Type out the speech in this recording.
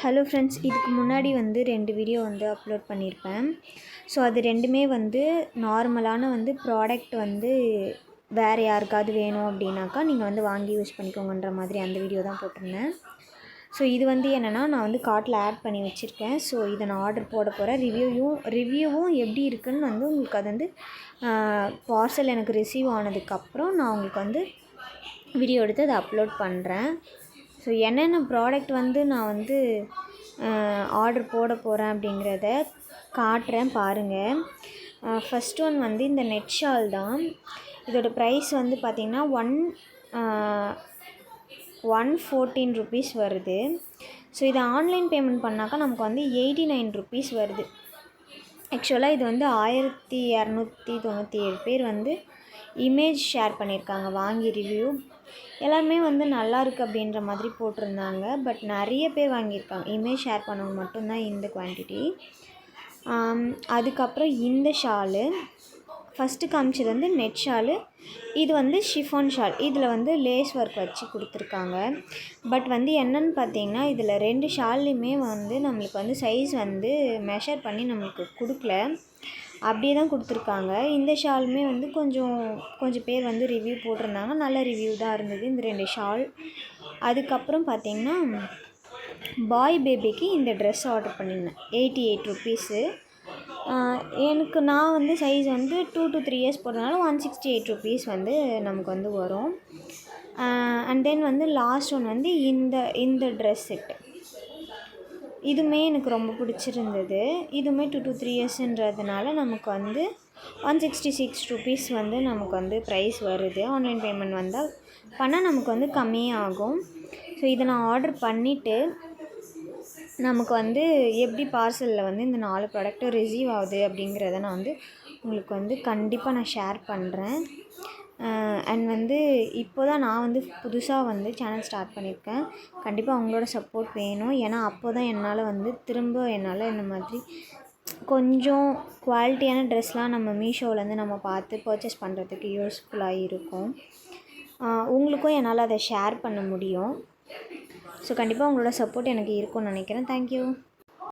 Hello friends, இதுக்கு முன்னாடி வந்து 2 வீடியோ வந்து அப்லோட் பண்ணியிருப்பேன். ஸோ அது 2மே வந்து நார்மலான வந்து ப்ராடக்ட் வந்து வேறு யாருக்காவது வேணும் அப்படின்னாக்கா நீங்கள் வந்து வாங்கி யூஸ் பண்ணிக்கோங்கன்ற மாதிரி அந்த வீடியோ தான் போட்டிருந்தேன். ஸோ இது வந்து என்னென்னா, நான் வந்து கார்ட்டில் ஆட் பண்ணி வச்சுருக்கேன். ஸோ இதை நான் ஆர்டர் போட போகிறேன். ரிவ்யூவும் எப்படி இருக்குதுன்னு வந்து உங்களுக்கு அது வந்து பார்சல் எனக்கு ரிசீவ் ஆனதுக்கப்புறம் நான் உங்களுக்கு வந்து வீடியோ எடுத்து அதை அப்லோட் பண்ணுறேன். ஸோ என்னென்ன ப்ராடக்ட் வந்து நான் வந்து ஆர்டர் போட போகிறேன் அப்படிங்கிறத காட்டுறேன் பாருங்கள். ஃபஸ்ட் ஒன் வந்து இந்த நெட் ஷால் தான். இதோட ப்ரைஸ் வந்து பார்த்திங்கன்னா 114 ருபீஸ் வருது. ஸோ இதை ஆன்லைன் பேமெண்ட் பண்ணாக்கா நமக்கு வந்து 89 ருபீஸ் வருது. ஆக்சுவலாக இது வந்து 1297 பேர் வந்து இமேஜ் ஷேர் பண்ணியிருக்காங்க வாங்கி ரிவ்யூ. எல்லாருமே வந்து நல்லா இருக்குது அப்படின்ற மாதிரி போட்டிருந்தாங்க. பட் நிறைய பேர் வாங்கியிருக்காங்க. இமேஜ் ஷேர் பண்ணவங்க மட்டும்தான் இந்த குவான்டிட்டி. அதுக்கப்புறம் இந்த ஷாலு ஃபஸ்ட்டு காமிச்சது வந்து நெட் ஷாலு. இது வந்து ஷிஃபான் ஷால். இதில் வந்து லேஸ் ஒர்க் வச்சு கொடுத்துருக்காங்க. பட் வந்து என்னென்னு பார்த்தீங்கன்னா, இதில் 2 ஷால்லையுமே வந்து நம்மளுக்கு வந்து சைஸ் வந்து மெஷர் பண்ணி நம்மளுக்கு கொடுக்கல, அப்படியே தான் கொடுத்துருக்காங்க. இந்த ஷாலுமே வந்து கொஞ்சம் பேர் வந்து ரிவ்யூ போட்டிருந்தாங்க. நல்ல ரிவ்யூ தான் இருந்தது இந்த 2 ஷால். அதுக்கப்புறம் பார்த்திங்கன்னா, பாய் பேபிக்கு இந்த ட்ரெஸ் ஆர்டர் பண்ணியிருந்தேன். 88 ருபீஸு. நான் வந்து சைஸ் வந்து 2 to 3 இயர்ஸ் போடுறதுனால 168 ருபீஸ் வந்து நமக்கு வந்து வரும். அண்ட் தென் வந்து லாஸ்ட் ஒன் வந்து இந்த ட்ரெஸ் செட்டு. இதுவுமே எனக்கு ரொம்ப பிடிச்சிருந்தது. இதுவுமே 2 to 3 இயர்ஸுன்றதுனால நமக்கு வந்து 166 ருபீஸ் வந்து நமக்கு வந்து ப்ரைஸ் வருது. ஆன்லைன் பேமெண்ட் பண்ணால் நமக்கு வந்து கம்மியாகும். ஸோ இதை நான் ஆர்டர் பண்ணிவிட்டு நமக்கு வந்து எப்படி பார்சலில் வந்து இந்த 4 ப்ராடக்ட்டும் ரிசீவ் ஆகுது அப்படிங்கிறத நான் வந்து உங்களுக்கு வந்து கண்டிப்பாக நான் ஷேர் பண்ணுறேன். அண்ட் வந்து இப்போ தான் நான் வந்து புதுசாக வந்து சேனல் ஸ்டார்ட் பண்ணியிருக்கேன். கண்டிப்பாக அவங்களோட சப்போர்ட் வேணும். ஏன்னா அப்போ தான் என்னால் வந்து என்னால் இந்த மாதிரி கொஞ்சம் குவாலிட்டியான ட்ரெஸ்லாம் நம்ம மீஷோவிலேருந்து நம்ம பார்த்து பர்ச்சேஸ் பண்ணுறதுக்கு யூஸ்ஃபுல்லாக இருக்கும். உங்களுக்கும் என்னால் அதை ஷேர் பண்ண முடியும். ஸோ கண்டிப்பாக உங்களோட சப்போர்ட் எனக்கு இருக்கும்னு நினைக்கிறேன். தேங்க்யூ.